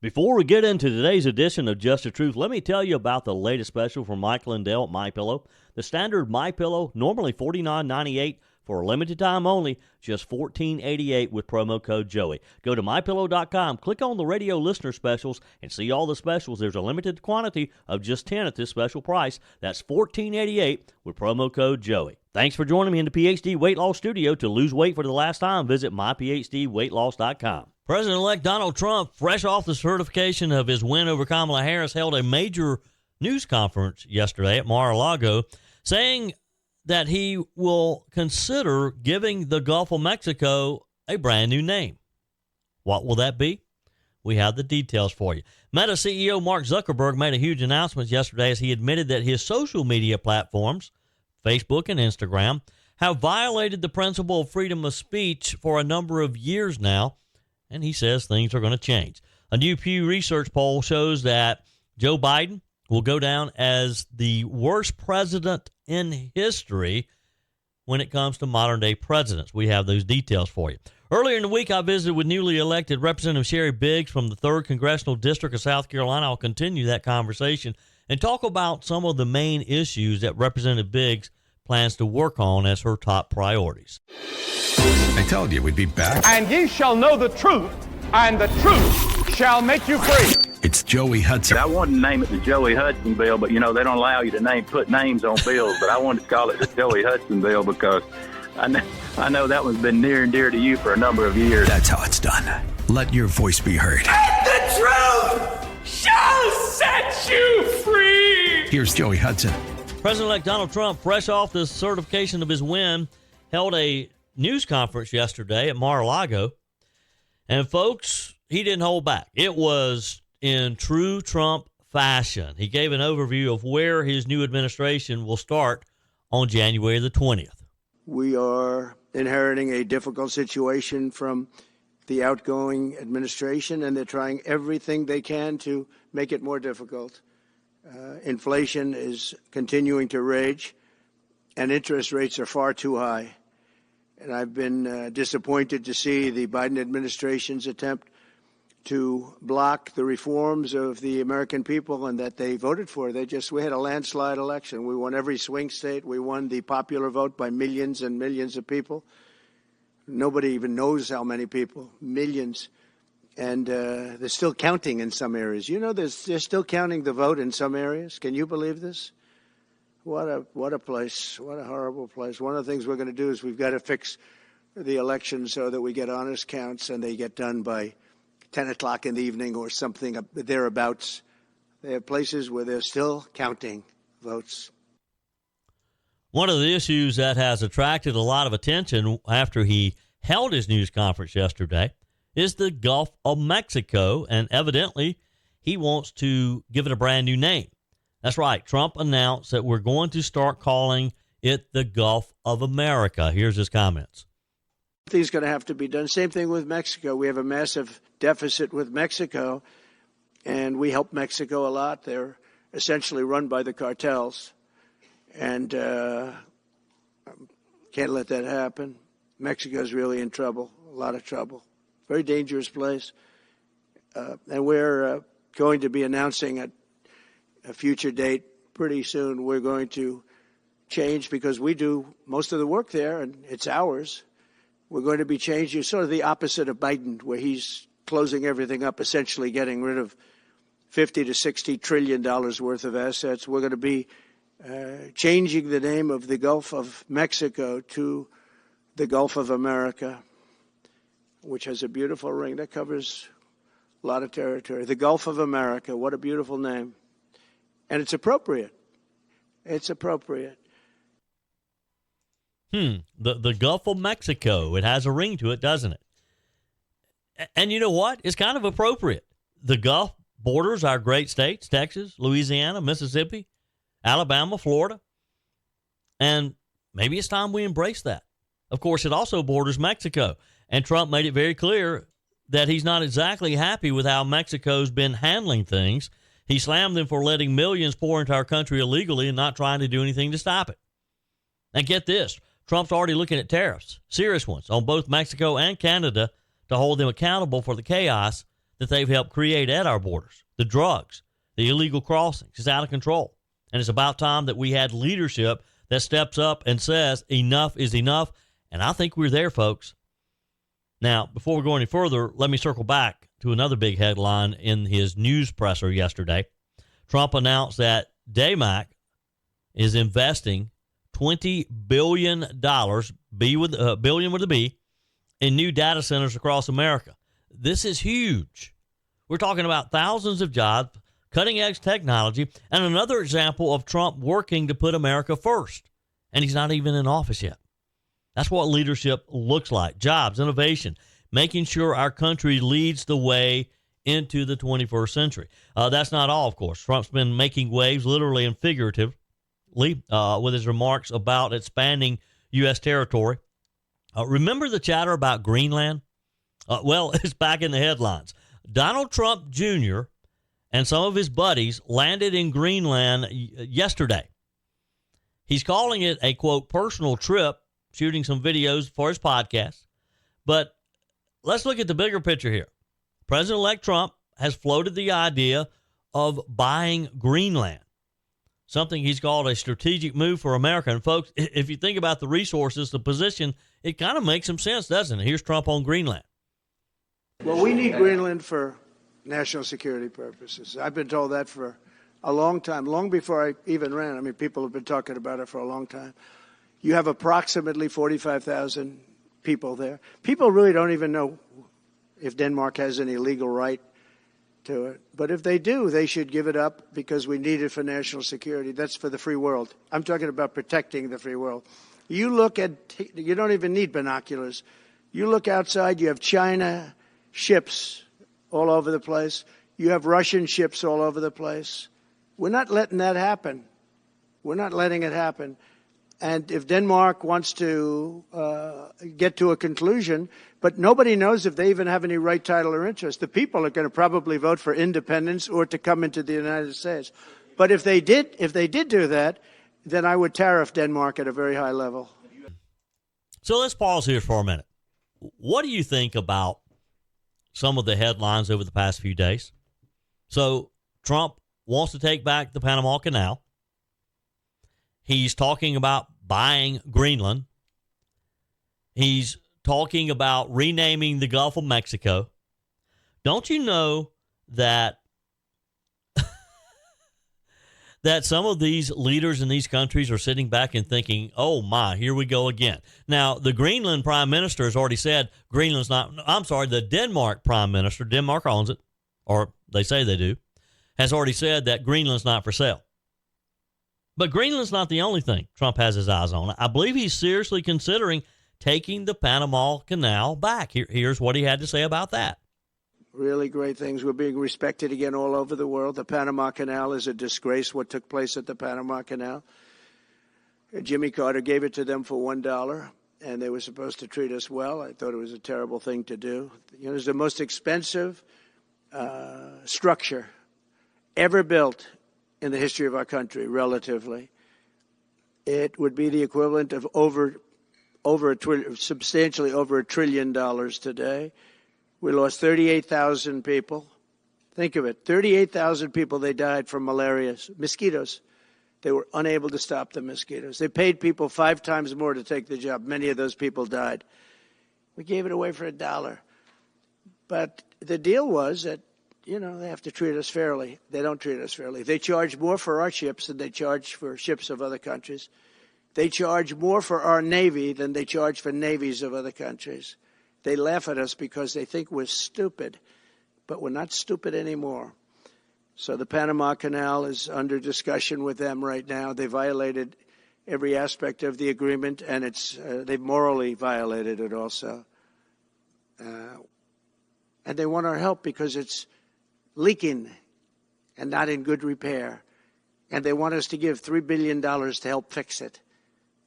Before we get into today's edition of Just the Truth, let me tell you about the latest special from Mike Lindell at MyPillow. The standard MyPillow, normally $49.98 for a limited time only, just $14.88 with promo code Joey. Go to MyPillow.com, click on the radio listener specials, and see all the specials. There's a limited quantity of just 10 at this special price. That's $14.88 with promo code Joey. Thanks for joining me in the PhD Weight Loss Studio. To lose weight for the last time, visit myphdweightloss.com. President-elect Donald Trump, fresh off the certification of his win over Kamala Harris, held a major news conference yesterday at Mar-a-Lago, saying that he will consider giving the Gulf of Mexico a brand new name. What will that be? We have the details for you. Meta CEO Mark Zuckerberg made a huge announcement yesterday as he admitted that his social media platforms, Facebook and Instagram, have violated the principle of freedom of speech for a number of years now, and he says things are going to change. A new Pew Research poll shows that Joe Biden will go down as the worst president in history when it comes to modern-day presidents. We have those details for you. Earlier in the week, I visited with newly elected Representative Sherif Biggs from the 3rd Congressional District of South Carolina. I'll continue that conversation and talk about some of the main issues that Representative Biggs plans to work on as her top priorities. I told you we'd be back. And ye shall know the truth, and the truth shall make you free. It's Joey Hudson. I wanted to name it the Joey Hudson bill, but, they don't allow you to put names on bills. But I wanted to call it the Joey Hudson bill because I know that one's been near and dear to you for a number of years. That's how it's done. Let your voice be heard. And the truth shall set you free. Here's Joey Hudson. President-elect Donald Trump, fresh off the certification of his win, held a news conference yesterday at Mar-a-Lago. And, folks, he didn't hold back. It was in true Trump fashion. He gave an overview of where his new administration will start on January the 20th. We are inheriting a difficult situation from the outgoing administration, and they're trying everything they can to make it more difficult. Inflation is continuing to rage, and interest rates are far too high. And I've been disappointed to see the Biden administration's attempt to block the reforms of the American people and that they voted for. We had a landslide election. We won every swing state. We won the popular vote by millions and millions of people. Nobody even knows how many people, millions. And they're still counting in some areas. They're still counting the vote in some areas. Can you believe this? What a place. What a horrible place. One of the things we're going to do is we've got to fix the election so that we get honest counts and they get done by 10 o'clock in the evening or something thereabouts. They have places where they're still counting votes. One of the issues that has attracted a lot of attention after he held his news conference yesterday is the Gulf of Mexico, and evidently he wants to give it a brand new name. That's right. Trump announced that we're going to start calling it the Gulf of America. Here's his comments. Things going to have to be done. Same thing with Mexico. We have a massive deficit with Mexico, and we help Mexico a lot. They're essentially run by the cartels, and can't let that happen. Mexico's really in trouble, a lot of trouble. Very dangerous place. And we're going to be announcing at a future date pretty soon. We're going to change because we do most of the work there, and it's ours. We're going to be changing, sort of the opposite of Biden, where he's closing everything up, essentially getting rid of $50 to $60 trillion worth of assets. We're going to be changing the name of the Gulf of Mexico to the Gulf of America, which has a beautiful ring that covers a lot of territory. The Gulf of America, what a beautiful name. And it's appropriate. It's appropriate. The Gulf of Mexico. It has a ring to it, doesn't it? And you know what? It's kind of appropriate. The Gulf borders our great states, Texas, Louisiana, Mississippi, Alabama, Florida. And maybe it's time we embrace that. Of course, it also borders Mexico. And Trump made it very clear that he's not exactly happy with how Mexico's been handling things. He slammed them for letting millions pour into our country illegally and not trying to do anything to stop it. And get this, Trump's already looking at tariffs, serious ones, on both Mexico and Canada to hold them accountable for the chaos that they've helped create at our borders. The drugs, the illegal crossings, is out of control. And it's about time that we had leadership that steps up and says enough is enough. And I think we're there, folks. Now, before we go any further, let me circle back to another big headline in his news presser yesterday. Trump announced that DAMAC is investing $20 billion, billion with a B, in new data centers across America. This is huge. We're talking about thousands of jobs, cutting-edge technology, and another example of Trump working to put America first. And he's not even in office yet. That's what leadership looks like. Jobs, innovation, making sure our country leads the way into the 21st century. That's not all, of course. Trump's been making waves, literally and figuratively, with his remarks about expanding U.S. territory. Remember the chatter about Greenland? Well, it's back in the headlines. Donald Trump Jr. and some of his buddies landed in Greenland yesterday. He's calling it a, quote, personal trip, shooting some videos for his podcast. But let's look at the bigger picture here. President-elect Trump has floated the idea of buying Greenland, something he's called a strategic move for America. And, folks, if you think about the resources, the position, it kind of makes some sense, doesn't it? Here's Trump on Greenland. Well, we need Greenland for national security purposes. I've been told that for a long time, long before I even ran. I mean, people have been talking about it for a long time. You have approximately 45,000 people there. People really don't even know if Denmark has any legal right to it. But if they do, they should give it up because we need it for national security. That's for the free world. I'm talking about protecting the free world. You look at, you don't even need binoculars. You look outside, you have China ships all over the place. You have Russian ships all over the place. We're not letting that happen. We're not letting it happen. And if Denmark wants to get to a conclusion, but nobody knows if they even have any right, title, or interest. The people are going to probably vote for independence or to come into the United States. But if they did do that, then I would tariff Denmark at a very high level. So let's pause here for a minute. What do you think about some of the headlines over the past few days? So Trump wants to take back the Panama Canal. He's talking about buying Greenland. He's talking about renaming the Gulf of Mexico. Don't you know that that some of these leaders in these countries are sitting back and thinking, oh, my, here we go again. Now, the Greenland prime minister has already said Greenland's not, I'm sorry, the Denmark prime minister, Denmark owns it, or they say they do, has already said that Greenland's not for sale. But Greenland's not the only thing Trump has his eyes on. I believe he's seriously considering taking the Panama Canal back. Here's what he had to say about that. Really great things. We're being respected again all over the world. The Panama Canal is a disgrace, what took place at the Panama Canal. Jimmy Carter gave it to them for $1, and they were supposed to treat us well. I thought it was a terrible thing to do. You know, it's the most expensive structure ever built in the history of our country, relatively. It would be the equivalent of substantially over $1 trillion today. We lost 38,000 people. Think of it, 38,000 people, they died from malaria, mosquitoes. They were unable to stop the mosquitoes. They paid people 5 times more to take the job. Many of those people died. We gave it away for $1. But the deal was that, you know, they have to treat us fairly. They don't treat us fairly. They charge more for our ships than they charge for ships of other countries. They charge more for our Navy than they charge for navies of other countries. They laugh at us because they think we're stupid, but we're not stupid anymore. So the Panama Canal is under discussion with them right now. They violated every aspect of the agreement, and they've morally violated it also. And they want our help because it's leaking and not in good repair. And they want us to give $3 billion to help fix it.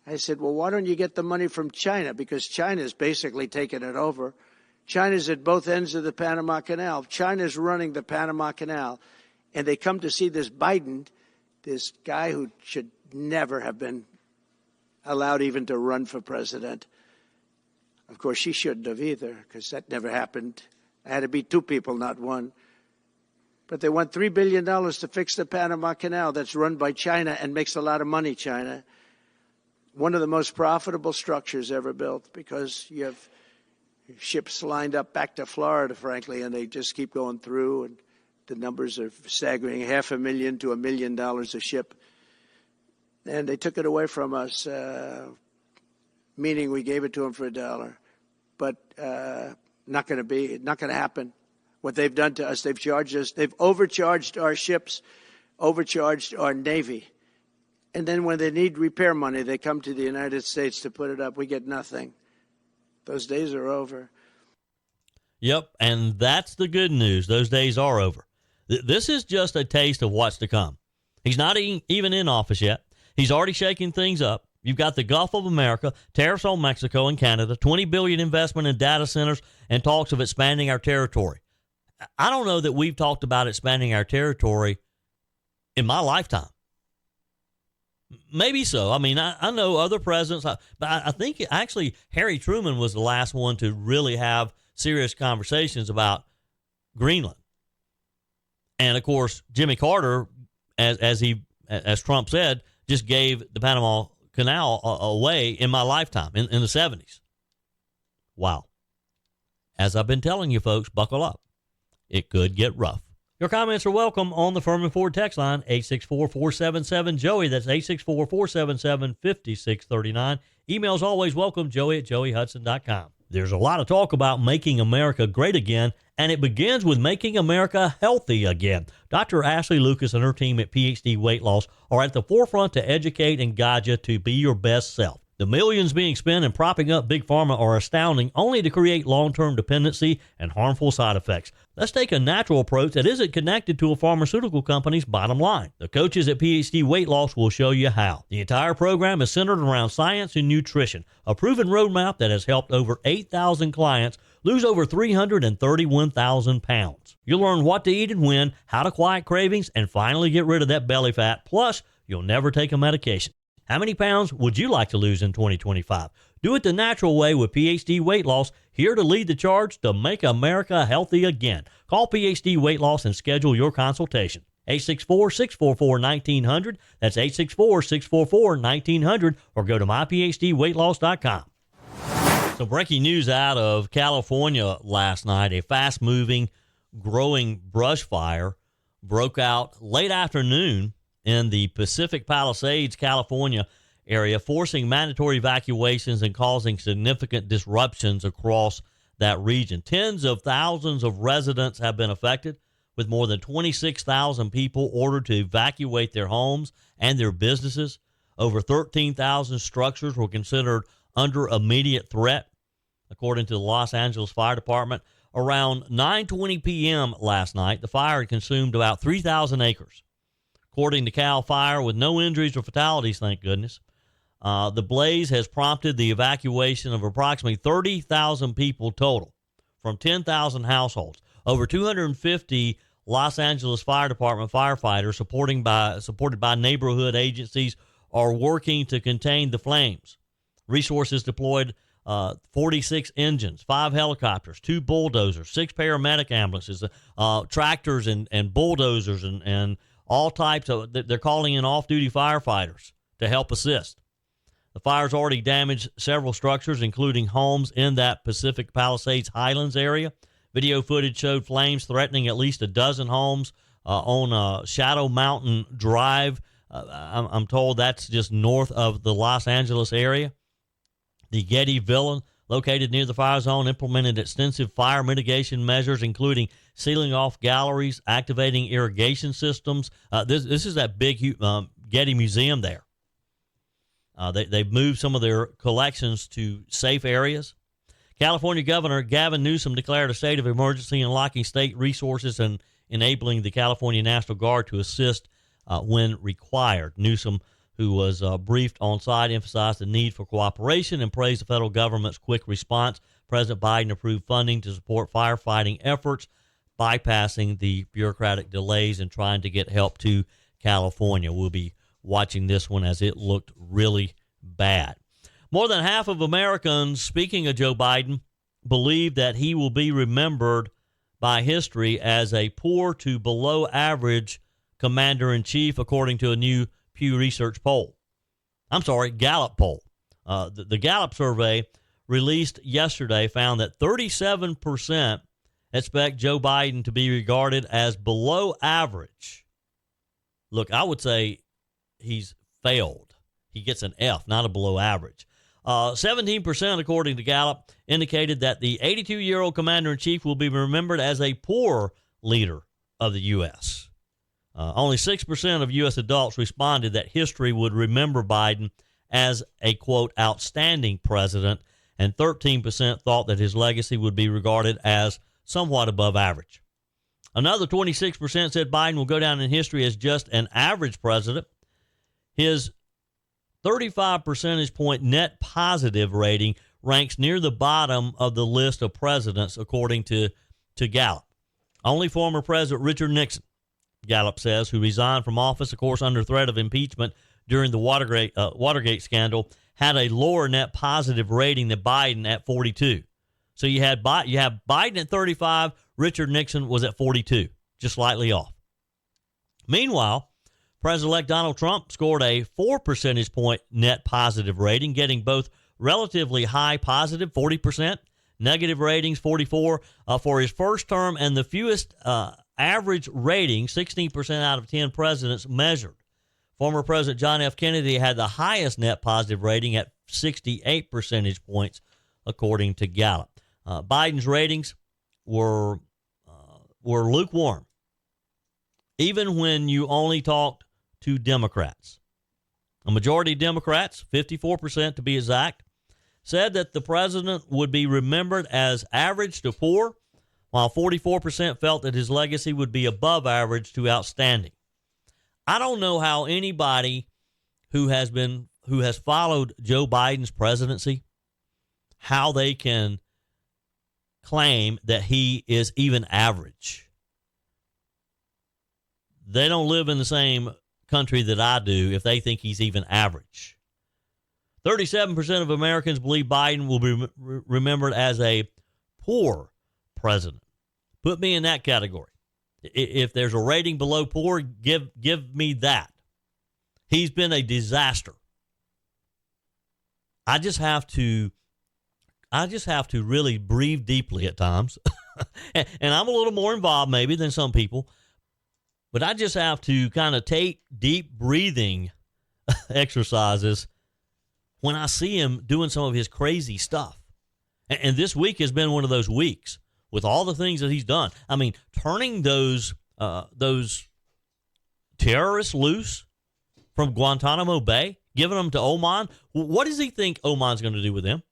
I said, well, why don't you get the money from China? Because China's basically taken it over. China's at both ends of the Panama Canal. China's running the Panama Canal. And they come to see this Biden, this guy who should never have been allowed even to run for president. Of course, she shouldn't have either, because that never happened I had to be two people, not one. But they want $3 billion to fix the Panama Canal that's run by China and makes a lot of money, China. One of the most profitable structures ever built, because you have ships lined up back to Florida, frankly, and they just keep going through, and the numbers are staggering, $500,000 to $1 million a ship. And they took it away from us, meaning we gave it to them for $1. But not going to happen. What they've done to us, they've charged us, they've overcharged our ships, overcharged our Navy. And then when they need repair money, they come to the United States to put it up. We get nothing. Those days are over. Yep, and that's the good news. Those days are over. This is just a taste of what's to come. He's not even in office yet. He's already shaking things up. You've got the Gulf of America, tariffs on Mexico and Canada, $20 billion investment in data centers, and talks of expanding our territory. I don't know that we've talked about expanding our territory in my lifetime. Maybe so. I mean, I know other presidents, but I think actually Harry Truman was the last one to really have serious conversations about Greenland. And, of course, Jimmy Carter, as Trump said, just gave the Panama Canal away in my lifetime, in the 70s. Wow. As I've been telling you folks, buckle up. It could get rough. Your comments are welcome on the Firmin Ford text line, 864-477-JOEY. That's 864-477-5639. Emails always welcome, joey@joeyhudson.com. There's a lot of talk about making America great again, and it begins with making America healthy again. Dr. Ashley Lucas and her team at PhD Weight Loss are at the forefront to educate and guide you to be your best self. The millions being spent in propping up Big Pharma are astounding, only to create long-term dependency and harmful side effects. Let's take a natural approach that isn't connected to a pharmaceutical company's bottom line. The coaches at PhD Weight Loss will show you how. The entire program is centered around science and nutrition, a proven roadmap that has helped over 8,000 clients lose over 331,000 pounds. You'll learn what to eat and when, how to quiet cravings, and finally get rid of that belly fat. Plus, you'll never take a medication. How many pounds would you like to lose in 2025? Do it the natural way with PhD Weight Loss, here to lead the charge to make America healthy again. Call PhD Weight Loss and schedule your consultation. 864-644-1900. That's 864-644-1900, or go to myphdweightloss.com. So breaking news out of California last night. A fast-moving, growing brush fire broke out late afternoon in the Pacific Palisades, California area, forcing mandatory evacuations and causing significant disruptions across that region. Tens of thousands of residents have been affected, with more than 26,000 people ordered to evacuate their homes and their businesses. Over 13,000 structures were considered under immediate threat, according to the Los Angeles Fire Department. Around 9:20 p.m. last night, the fire had consumed about 3,000 acres. According to CAL FIRE, with no injuries or fatalities, thank goodness, the blaze has prompted the evacuation of approximately 30,000 people total from 10,000 households. Over 250 Los Angeles Fire Department firefighters, supported by neighborhood agencies, are working to contain the flames. Resources deployed 46 engines, 5 helicopters, 2 bulldozers, 6 paramedic ambulances, tractors and bulldozers and all types of, they're calling in off-duty firefighters to help assist. The fire's already damaged several structures, including homes in that Pacific Palisades Highlands area. Video footage showed flames threatening at least a dozen homes on Shadow Mountain Drive. I'm told that's just north of the Los Angeles area. The Getty Villa, located near the fire zone, implemented extensive fire mitigation measures, including sealing off galleries, activating irrigation systems. This is that big Getty Museum there. They've moved some of their collections to safe areas. California Governor Gavin Newsom declared a state of emergency, unlocking state resources and enabling the California National Guard to assist when required. Newsom, who was briefed on site, emphasized the need for cooperation and praised the federal government's quick response. President Biden approved funding to support firefighting efforts, bypassing the bureaucratic delays and trying to get help to California. We'll be watching this one as it looked really bad. More than half of Americans, speaking of Joe Biden, believe that he will be remembered by history as a poor to below average commander-in-chief, according to a new Pew Research poll. Gallup poll. The Gallup survey released yesterday found that 37% expect Joe Biden to be regarded as below average. Look, I would say he's failed. He gets an F, not a below average. 17%, according to Gallup, indicated that the 82-year-old commander-in-chief will be remembered as a poor leader of the U.S. Only 6% of U.S. adults responded that history would remember Biden as a, quote, outstanding president, and 13% thought that his legacy would be regarded as somewhat above average. Another 26% said Biden will go down in history as just an average president. His 35 percentage point net positive rating ranks near the bottom of the list of presidents, according to Gallup. Only former President Richard Nixon, Gallup says, who resigned from office, of course, under threat of impeachment during the Watergate scandal, had a lower net positive rating than Biden at 42. So you have Biden at 35, Richard Nixon was at 42, just slightly off. Meanwhile, President-elect Donald Trump scored a 4 percentage point net positive rating, getting both relatively high positive, 40%, negative ratings, 44, for his first term, and the fewest average rating, 16% out of 10 presidents measured. Former President John F. Kennedy had the highest net positive rating at 68 percentage points, according to Gallup. Biden's ratings were lukewarm, even when you only talked to Democrats. A majority of Democrats, 54% to be exact, said that the president would be remembered as average to poor, while 44% felt that his legacy would be above average to outstanding. I don't know how anybody who has followed Joe Biden's presidency, how they can claim that he is even average. They don't live in the same country that I do if they think he's even average. 37% of Americans believe Biden will be remembered as a poor president. Put me in that category. If there's a rating below poor, give me that. He's been a disaster. I just have to really breathe deeply at times. And I'm a little more involved maybe than some people. But I just have to kind of take deep breathing exercises when I see him doing some of his crazy stuff. And this week has been one of those weeks with all the things that he's done. I mean, turning those terrorists loose from Guantanamo Bay, giving them to Oman. What does he think Oman's going to do with them?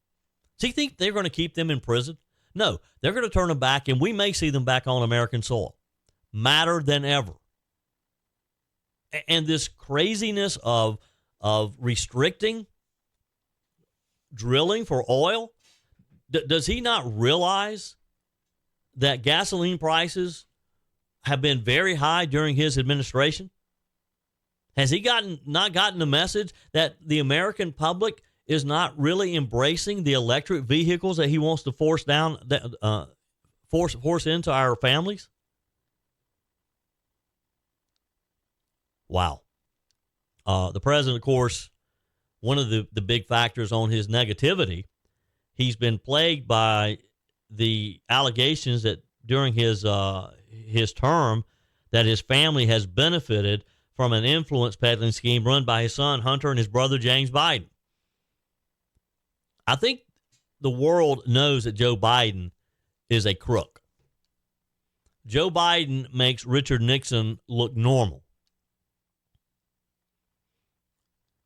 Does he think they're going to keep them in prison? No, they're going to turn them back, and we may see them back on American soil. Madder than ever. And this craziness of restricting drilling for oil, does he not realize that gasoline prices have been very high during his administration? Has he not gotten the message that the American public is not really embracing the electric vehicles that he wants to force into our families? Wow. The president, of course, one of the big factors on his negativity, he's been plagued by the allegations that during his term that his family has benefited from an influence peddling scheme run by his son Hunter and his brother James Biden. I think the world knows that Joe Biden is a crook. Joe Biden makes Richard Nixon look normal.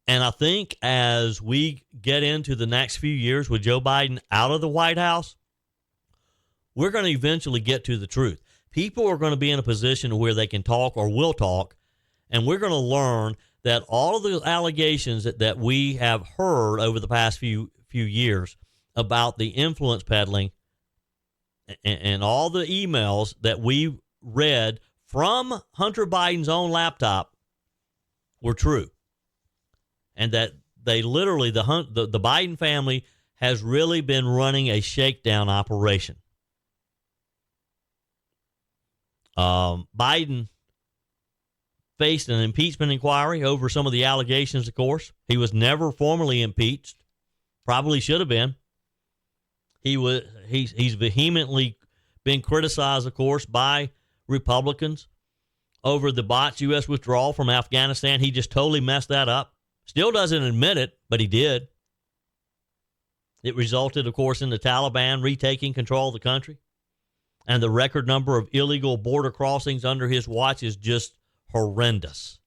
And I think as we get into the next few years with Joe Biden out of the White House, we're going to eventually get to the truth. People are going to be in a position where they can talk or will talk, and we're going to learn that all of the allegations that we have heard over the past few years about the influence peddling and all the emails that we read from Hunter Biden's own laptop were true. And that they literally, the Biden family has really been running a shakedown operation. Biden faced an impeachment inquiry over some of the allegations, of course. He was never formally impeached. Probably should have been. He's vehemently been criticized, of course, by Republicans over the botched U.S. withdrawal from Afghanistan. He just totally messed that up. Still doesn't admit it, but he did. It resulted, of course, in the Taliban retaking control of the country. And the record number of illegal border crossings under his watch is just horrendous.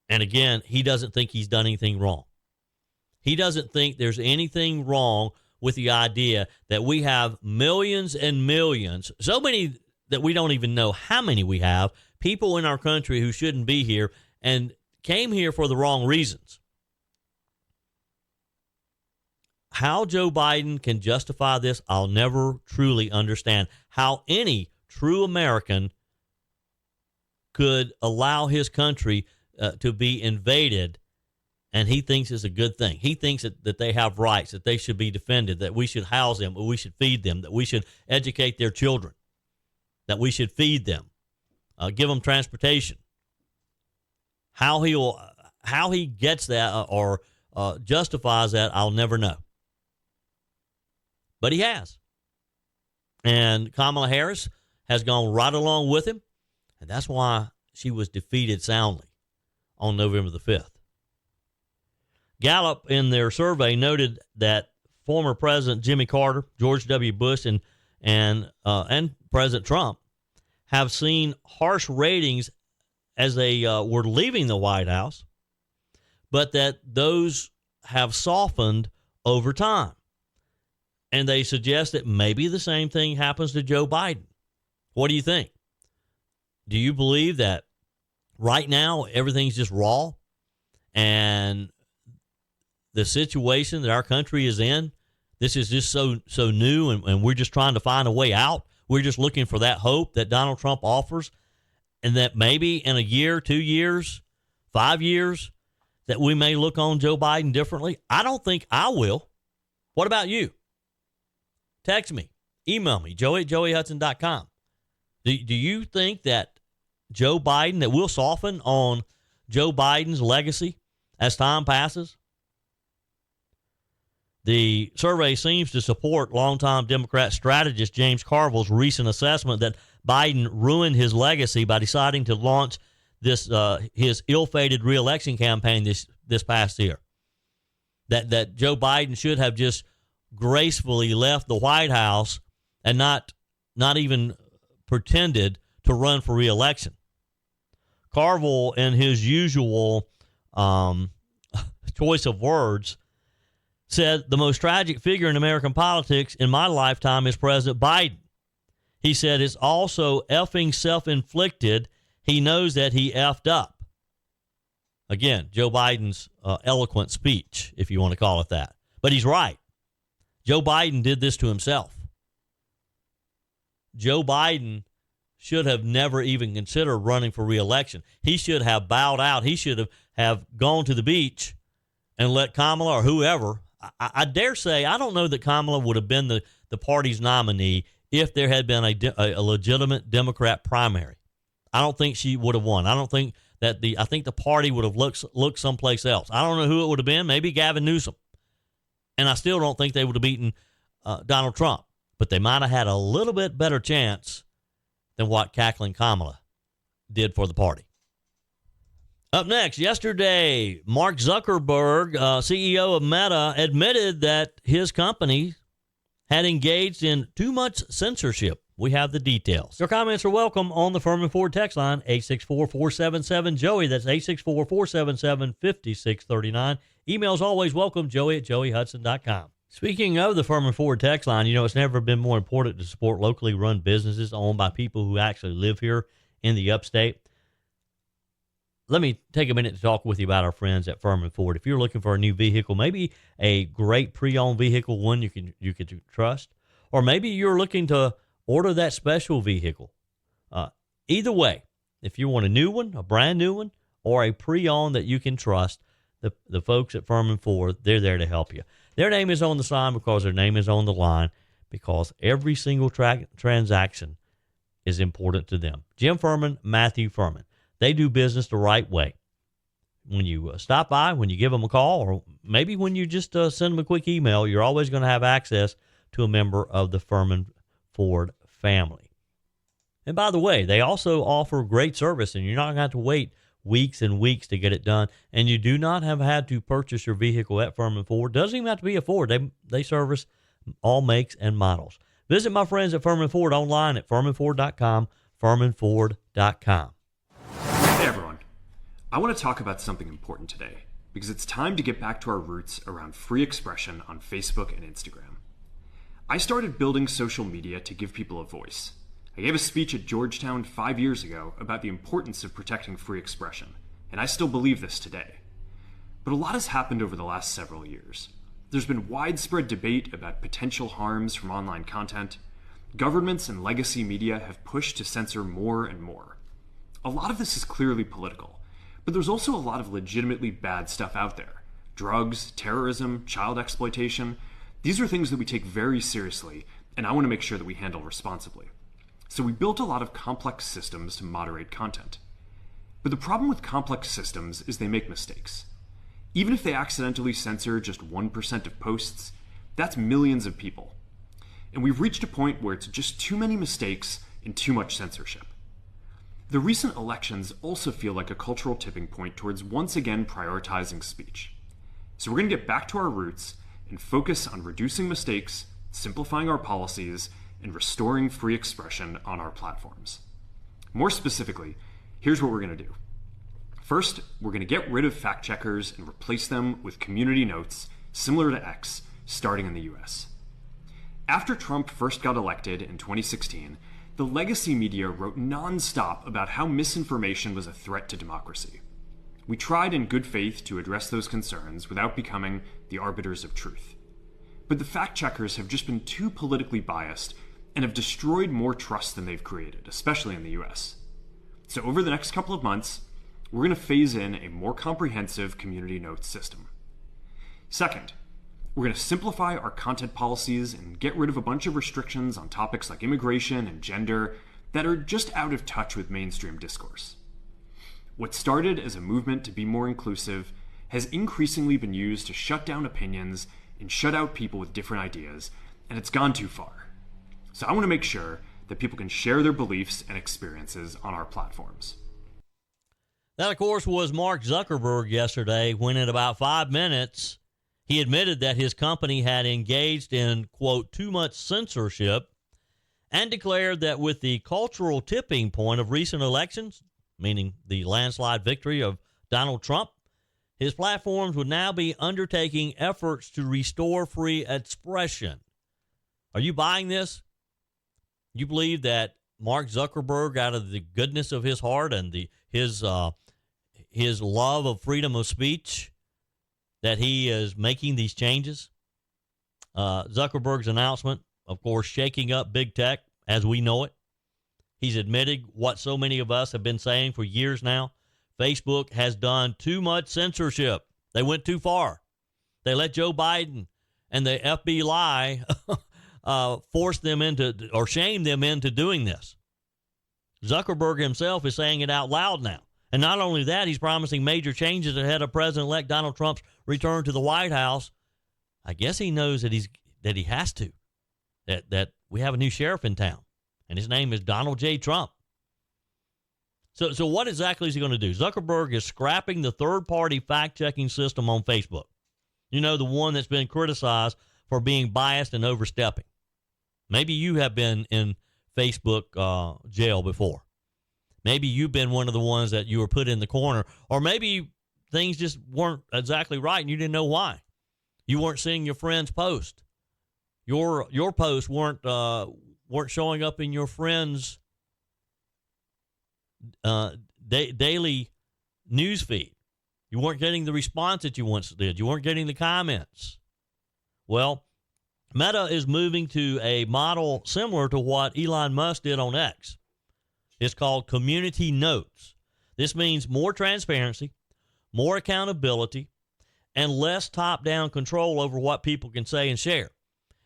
And again, he doesn't think he's done anything wrong. He doesn't think there's anything wrong with the idea that we have millions and millions, so many that we don't even know how many we have, people in our country who shouldn't be here and came here for the wrong reasons. How Joe Biden can justify this, I'll never truly understand. How any true American could allow his country to be invaded, and he thinks it's a good thing. He thinks that they have rights, that they should be defended, that we should house them, that we should feed them, that we should educate their children, that we should feed them, give them transportation. How he gets that or justifies that, I'll never know. But he has. And Kamala Harris has gone right along with him, and that's why she was defeated soundly on November the 5th. Gallup, in their survey, noted that former President Jimmy Carter, George W. Bush, and President Trump have seen harsh ratings as they were leaving the White House, but that those have softened over time. And they suggest that maybe the same thing happens to Joe Biden. What do you think? Do you believe that right now everything's just raw and the situation that our country is in, this is just so new and we're just trying to find a way out? We're just looking for that hope that Donald Trump offers, and that maybe in a year, 2 years, 5 years, that we may look on Joe Biden differently? I don't think I will. What about you? Text me, email me, joey@joeyhudson.com. Do you think that Joe Biden, that we'll soften on Joe Biden's legacy as time passes? The survey seems to support longtime Democrat strategist James Carville's recent assessment that Biden ruined his legacy by deciding to launch this his ill-fated reelection campaign this past year. That Joe Biden should have just gracefully left the White House and not even pretended to run for re-election. Carville, in his usual choice of words, said the most tragic figure in American politics in my lifetime is President Biden. He said it's also effing self-inflicted. He knows that he effed up. Again, Joe Biden's eloquent speech, if you want to call it that. But he's right. Joe Biden did this to himself. Joe Biden should have never even considered running for re-election. He should have bowed out. He should have gone to the beach and let Kamala or whoever. I dare say, I don't know that Kamala would have been the party's nominee if there had been a legitimate Democrat primary. I don't think she would have won. I think the party would have looked someplace else. I don't know who it would have been. Maybe Gavin Newsom. And I still don't think they would have beaten Donald Trump. But they might have had a little bit better chance than what cackling Kamala did for the party. Up next, yesterday, Mark Zuckerberg, CEO of Meta, admitted that his company had engaged in too much censorship. We have the details. Your comments are welcome on the Firmin Ford text line, 864-477-JOEY. That's 864-477-5639. Emails always welcome, joey@joeyhudson.com. Speaking of the Firmin Ford text line, it's never been more important to support locally run businesses owned by people who actually live here in the upstate. Let me take a minute to talk with you about our friends at Firmin Ford. If you're looking for a new vehicle, maybe a great pre-owned vehicle, one you can trust, or maybe you're looking to order that special vehicle. Either way, if you want a new one, a brand new one, or a pre-owned that you can trust, the folks at Firmin Ford, they're there to help you. Their name is on the sign because their name is on the line, because every single transaction is important to them. Jim Firmin, Matthew Firmin. They do business the right way. When you stop by, when you give them a call, or maybe when you just send them a quick email, you're always going to have access to a member of the Firmin Ford family. And by the way, they also offer great service, and you're not going to have to wait weeks and weeks to get it done. And you do not have had to purchase your vehicle at Firmin Ford. Doesn't even have to be a Ford. They service all makes and models. Visit my friends at Firmin Ford online at firminford.com, firminford.com. Hey everyone. I want to talk about something important today because it's time to get back to our roots around free expression on Facebook and Instagram. I started building social media to give people a voice. I gave a speech at Georgetown 5 years ago about the importance of protecting free expression, and I still believe this today. But a lot has happened over the last several years. There's been widespread debate about potential harms from online content. Governments and legacy media have pushed to censor more and more. A lot of this is clearly political, but there's also a lot of legitimately bad stuff out there. Drugs, terrorism, child exploitation. These are things that we take very seriously, and I want to make sure that we handle responsibly. So we built a lot of complex systems to moderate content. But the problem with complex systems is they make mistakes. Even if they accidentally censor just 1% of posts, that's millions of people. And we've reached a point where it's just too many mistakes and too much censorship. The recent elections also feel like a cultural tipping point towards once again prioritizing speech. So we're going to get back to our roots and focus on reducing mistakes, simplifying our policies, and restoring free expression on our platforms. More specifically, here's what we're going to do. First, we're going to get rid of fact checkers and replace them with community notes similar to X, starting in the US. After Trump first got elected in 2016, the legacy media wrote nonstop about how misinformation was a threat to democracy. We tried in good faith to address those concerns without becoming the arbiters of truth. But the fact checkers have just been too politically biased and have destroyed more trust than they've created, especially in the US. So over the next couple of months, we're going to phase in a more comprehensive community notes system. Second, we're going to simplify our content policies and get rid of a bunch of restrictions on topics like immigration and gender that are just out of touch with mainstream discourse. What started as a movement to be more inclusive has increasingly been used to shut down opinions and shut out people with different ideas, and it's gone too far. So I want to make sure that people can share their beliefs and experiences on our platforms. That, of course, was Mark Zuckerberg yesterday when in about 5 minutes, he admitted that his company had engaged in, quote, too much censorship and declared that with the cultural tipping point of recent elections, meaning the landslide victory of Donald Trump, his platforms would now be undertaking efforts to restore free expression. Are you buying this? You believe that Mark Zuckerberg, out of the goodness of his heart and his love of freedom of speech, that he is making these changes? Zuckerberg's announcement, of course, shaking up big tech as we know it. He's admitted what so many of us have been saying for years now. Facebook has done too much censorship. They went too far. They let Joe Biden and the FBI force them into, or shame them into doing this. Zuckerberg himself is saying it out loud now. And not only that, he's promising major changes ahead of President-elect Donald Trump's return to the White House. I guess he knows that he has to. That we have a new sheriff in town, and his name is Donald J. Trump. So what exactly is he going to do? Zuckerberg is scrapping the third-party fact-checking system on Facebook. You know, the one that's been criticized for being biased and overstepping. Maybe you have been in Facebook jail before. Maybe you've been one of the ones that you were put in the corner, or maybe things just weren't exactly right and you didn't know why. You weren't seeing your friends' post. Your posts weren't showing up in your friends' daily news feed. You weren't getting the response that you once did. You weren't getting the comments. Well, Meta is moving to a model similar to what Elon Musk did on X. It's called Community Notes. This means more transparency, more accountability, and less top-down control over what people can say and share.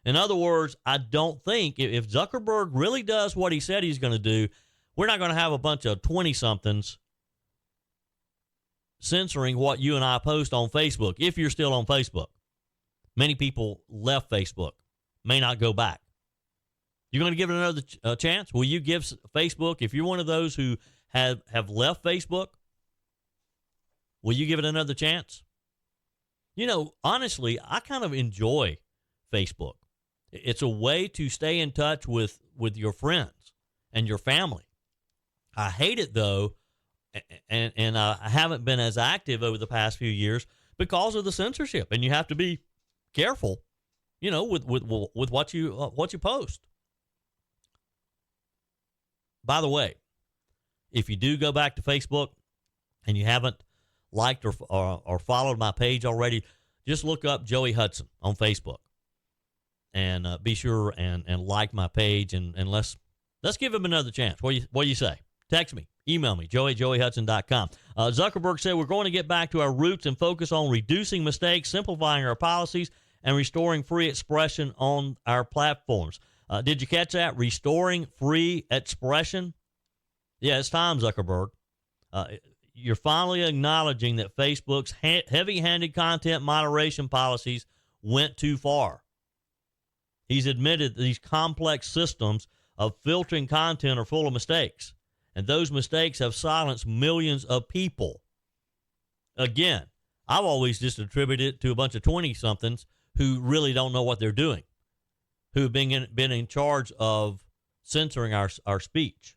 In other words, I don't think if Zuckerberg really does what he said he's going to do, we're not going to have a bunch of 20-somethings censoring what you and I post on Facebook, if you're still on Facebook. Many people left Facebook, may not go back. You're going to give it another chance? Will you give Facebook, if you're one of those who have left Facebook, will you give it another chance? You know, honestly, I kind of enjoy Facebook. It's a way to stay in touch with your friends and your family. I hate it, though, and I haven't been as active over the past few years because of the censorship, and you have to be careful, you know, with what you post. By the way, if you do go back to Facebook and you haven't liked or followed my page already, just look up Joey Hudson on Facebook and be sure and like my page and let's give him another chance. What do you say? Text me, email me, joey@joeyhudson.com. Zuckerberg said we're going to get back to our roots and focus on reducing mistakes, simplifying our policies, and restoring free expression on our platforms. Did you catch that? Restoring free expression? Yeah, it's time, Zuckerberg. You're finally acknowledging that Facebook's heavy-handed content moderation policies went too far. He's admitted that these complex systems of filtering content are full of mistakes, and those mistakes have silenced millions of people. Again, I've always just attributed it to a bunch of 20-somethings who really don't know what they're doing, who have been in charge of censoring our speech.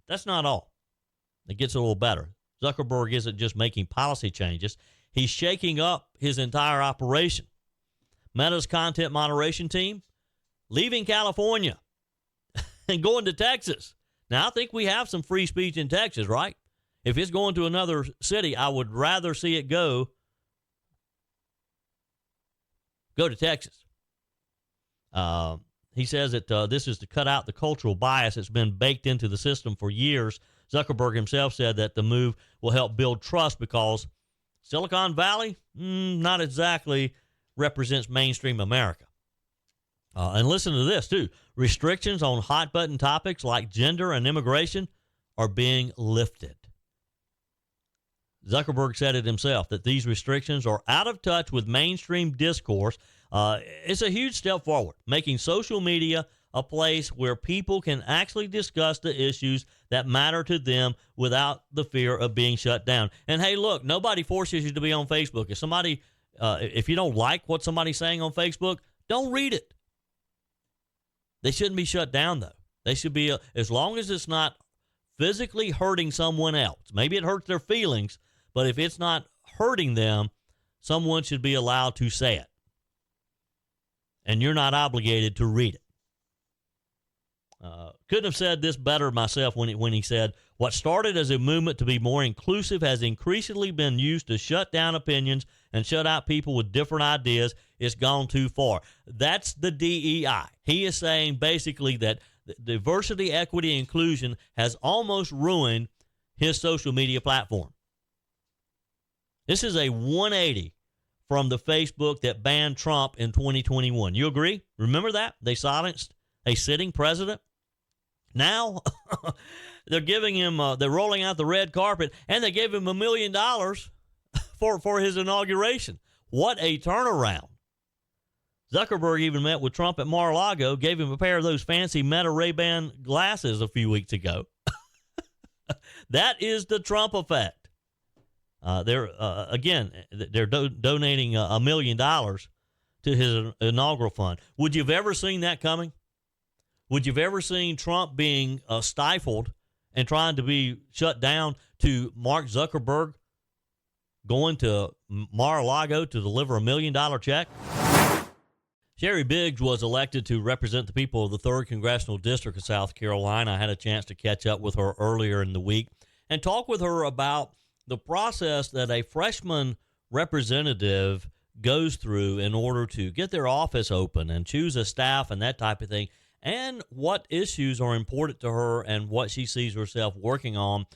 That's not all. It gets a little better. Zuckerberg isn't just making policy changes. He's shaking up his entire operation. Meta's content moderation team leaving California and going to Texas. Now, I think we have some free speech in Texas, right? If it's going to another city, I would rather see it go to Texas. He says that this is to cut out the cultural bias that's been baked into the system for years. Zuckerberg himself said that the move will help build trust because Silicon Valley not exactly represents mainstream America. And listen to this, too. Restrictions on hot-button topics like gender and immigration are being lifted. Zuckerberg said it himself, that these restrictions are out of touch with mainstream discourse. It's a huge step forward, making social media a place where people can actually discuss the issues that matter to them without the fear of being shut down. And hey, look, nobody forces you to be on Facebook. If you don't like what somebody's saying on Facebook, don't read it. They shouldn't be shut down, though. They should be, as long as it's not physically hurting someone else. Maybe it hurts their feelings, but if it's not hurting them, someone should be allowed to say it. And you're not obligated to read it. Couldn't have said this better myself when he said, what started as a movement to be more inclusive has increasingly been used to shut down opinions and shut out people with different ideas. It's gone too far. That's the DEI. He is saying basically that diversity, equity, and inclusion has almost ruined his social media platform. This is a 180 from the Facebook that banned Trump in 2021. You agree? Remember that? They silenced a sitting president. Now they're giving him, they're rolling out the red carpet, and they gave him $1 million for his inauguration. What a turnaround. Zuckerberg even met with Trump at Mar-a-Lago, gave him a pair of those fancy Meta Ray-Ban glasses a few weeks ago. That is the Trump effect. They're donating $1 million to his inaugural fund. Would you have ever seen that coming? Would you have ever seen Trump being stifled and trying to be shut down to Mark Zuckerberg going to Mar-a-Lago to deliver $1 million check? Sherif Biggs was elected to represent the people of the 3rd Congressional District of South Carolina. I had a chance to catch up with her earlier in the week and talk with her about the process that a freshman representative goes through in order to get their office open and choose a staff and that type of thing, and what issues are important to her and what she sees herself working on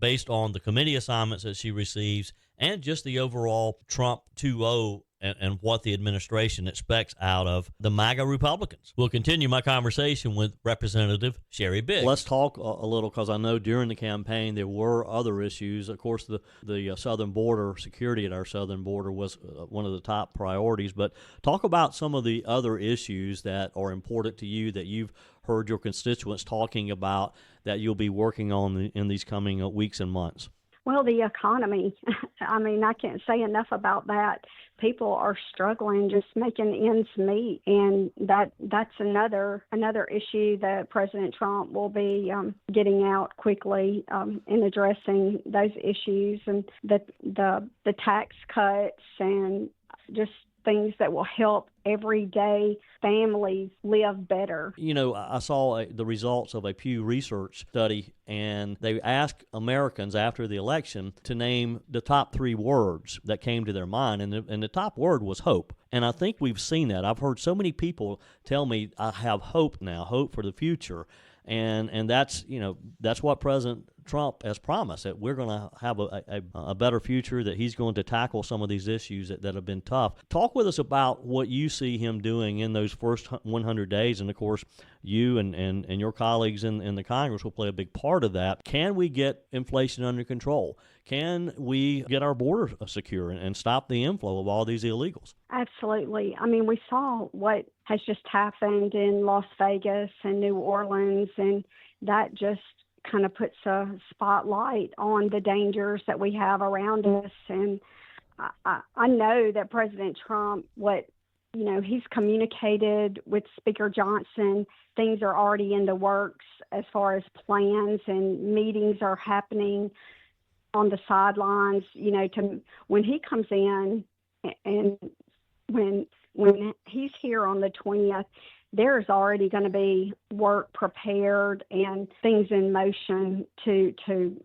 based on the committee assignments that she receives and just the overall Trump 2.0 and what the administration expects out of the MAGA Republicans. We'll continue my conversation with Representative Sherif Biggs. Let's talk a little, because I know during the campaign there were other issues. Of course, the southern border, security at our southern border was one of the top priorities. But talk about some of the other issues that are important to you that you've heard your constituents talking about that you'll be working on in these coming weeks and months. Well, the economy. I mean, I can't say enough about that. People are struggling, just making ends meet, and that's another issue that President Trump will be getting out quickly in addressing those issues, and the tax cuts and just things that will help everyday families live better. You know, I saw the results of a Pew Research study, and they asked Americans after the election to name the top 3 words that came to their mind, and the top word was hope. And I think we've seen that. I've heard so many people tell me, I have hope now, hope for the future. And that's, you know, that's what President Trump has promised, that we're going to have a better future, that he's going to tackle some of these issues that have been tough. Talk with us about what you see him doing in those first 100 days. And, of course, you and your colleagues in the Congress will play a big part of that. Can we get inflation under control? Can we get our border secure and stop the inflow of all these illegals? Absolutely. I mean, we saw what has just happened in Las Vegas and New Orleans, and that just kind of puts a spotlight on the dangers that we have around us. And I know that President Trump, he's communicated with Speaker Johnson. Things are already in the works as far as plans, and meetings are happening on the sidelines, when he comes in, and when he's here on the 20th, there's already going to be work prepared and things in motion to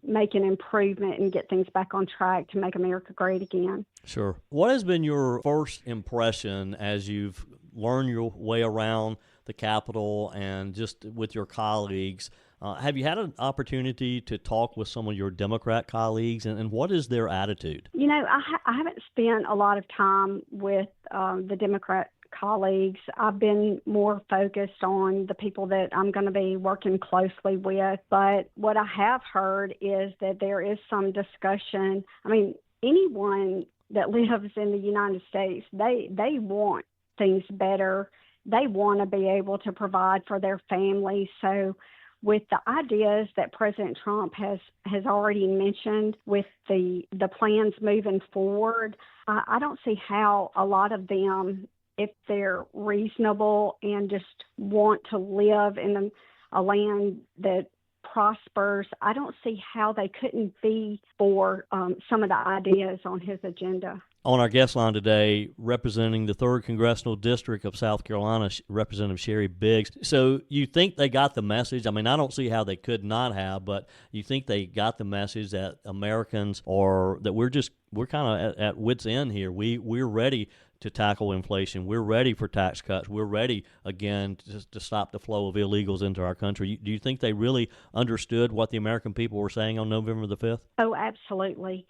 make an improvement and get things back on track to make America great again. Sure. What has been your first impression as you've learned your way around the Capitol and just with your colleagues? Have you had an opportunity to talk with some of your Democrat colleagues, and what is their attitude? I haven't spent a lot of time with the Democrat colleagues. I've been more focused on the people that I'm going to be working closely with. But what I have heard is that there is some discussion. I mean, anyone that lives in the United States, they want things better. They want to be able to provide for their families. So with the ideas that President Trump has already mentioned with the plans moving forward, I don't see how a lot of them, if they're reasonable and just want to live in a land that prospers, I don't see how they couldn't be for some of the ideas on his agenda. On our guest line today, representing the 3rd Congressional District of South Carolina, Representative Sherif Biggs. So you think they got the message? I mean, I don't see how they could not have, but you think they got the message that Americans are, that we're kind of at wit's end here. We're ready to tackle inflation. We're ready for tax cuts. We're ready, again, to stop the flow of illegals into our country. Do you think they really understood what the American people were saying on November the 5th? Oh, absolutely.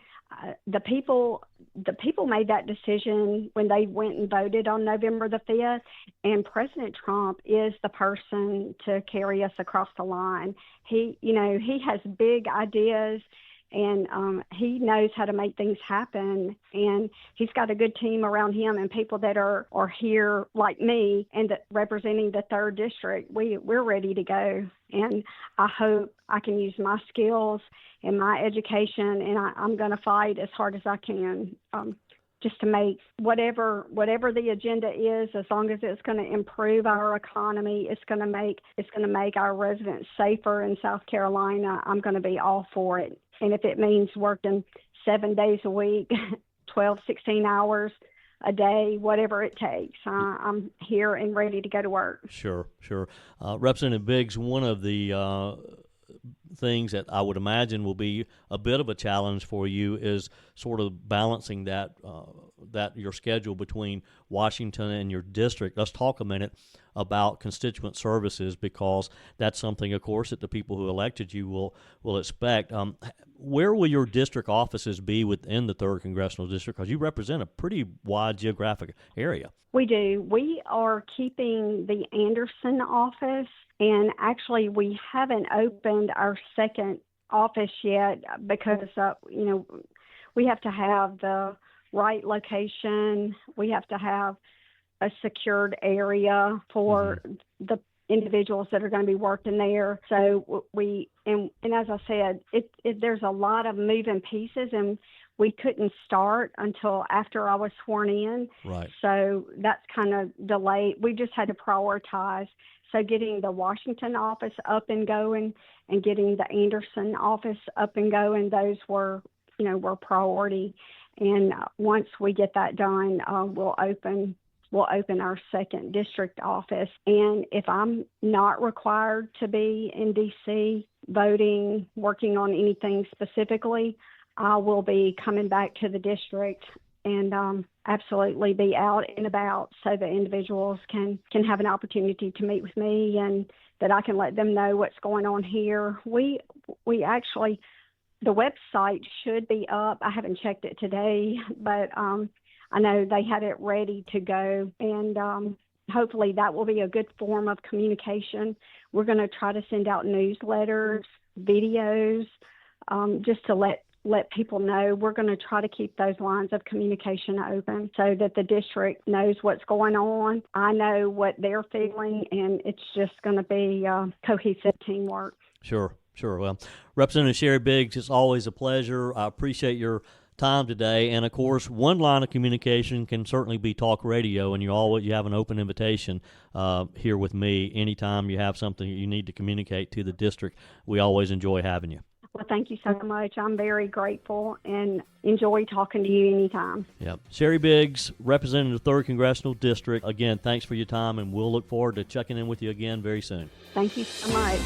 The people made that decision when they went and voted on November the 5th, and President Trump is the person to carry us across the line. He has big ideas, and he knows how to make things happen, and he's got a good team around him and people that are here like me and representing the 3rd District. We're ready to go, and I hope I can use my skills and my education, and I'm going to fight as hard as I can just to make whatever the agenda is, as long as it's going to improve our economy, it's going to make our residents safer in South Carolina. I'm going to be all for it. And if it means working 7 days a week, 12, 16 hours a day, whatever it takes, I'm here and ready to go to work. Sure. Representative Biggs, one of the things that I would imagine will be a bit of a challenge for you is sort of balancing that that your schedule between Washington and your district, let's talk a minute about constituent services, because that's something, of course, that the people who elected you will expect. Where will your district offices be within the 3rd Congressional District? Because you represent a pretty wide geographic area. We do. We are keeping the Anderson office, and actually we haven't opened our second office yet because, we have to have the right location. We have to have a secured area for the individuals that are going to be working there. So and as I said, there's a lot of moving pieces, and we couldn't start until after I was sworn in. Right. So that's kind of delayed. We just had to prioritize. So getting the Washington office up and going and getting the Anderson office up and going, those were priority. And once we get that done, we'll open our second district office. And if I'm not required to be in D.C. voting, working on anything specifically, I will be coming back to the district and absolutely be out and about so that individuals can have an opportunity to meet with me and that I can let them know what's going on here. We actually, the website should be up. I haven't checked it today, but I know they had it ready to go, and hopefully that will be a good form of communication. We're going to try to send out newsletters, videos, just to let people know. We're going to try to keep those lines of communication open so that the district knows what's going on. I know what they're feeling, and it's just going to be cohesive teamwork. Sure. Well, Representative Sherif Biggs, it's always a pleasure. I appreciate your time today. And, of course, one line of communication can certainly be talk radio, and you have an open invitation here with me. Anytime you have something you need to communicate to the district, we always enjoy having you. Well, thank you so much. I'm very grateful and enjoy talking to you anytime. Yep. Sherif Biggs, Representative 3rd Congressional District. Again, thanks for your time, and we'll look forward to checking in with you again very soon. Thank you so much.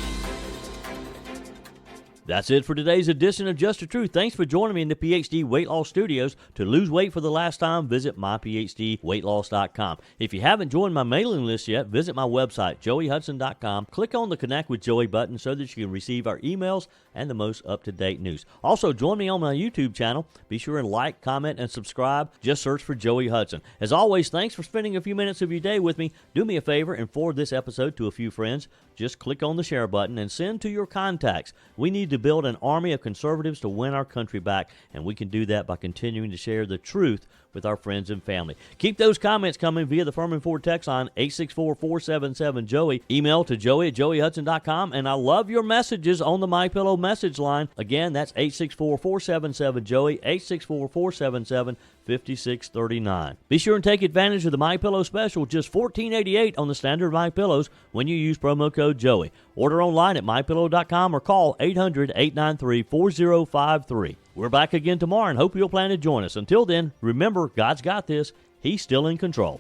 That's it for today's edition of Just the Truth. Thanks for joining me in the PhD Weight Loss Studios. To lose weight for the last time, visit myphdweightloss.com. If you haven't joined my mailing list yet, visit my website, joeyhudson.com. Click on the Connect with Joey button so that you can receive our emails and the most up-to-date news. Also, join me on my YouTube channel. Be sure and like, comment, and subscribe. Just search for Joey Hudson. As always, thanks for spending a few minutes of your day with me. Do me a favor and forward this episode to a few friends. Just click on the share button and send to your contacts. We need to build an army of conservatives to win our country back, and we can do that by continuing to share the truth with our friends and family. Keep those comments coming via the Firmin Ford text line, 864-477-JOEY. Email to joey@joeyhudson.com, and I love your messages on the MyPillow message line. Again, that's 864-477-JOEY, 864-477-5639. Be sure and take advantage of the MyPillow special, just $14.88 on the standard MyPillows when you use promo code Joey. Order online at mypillow.com or call 800-893-4053. We're back again tomorrow and hope you'll plan to join us. Until then, remember, God's got this. He's still in control.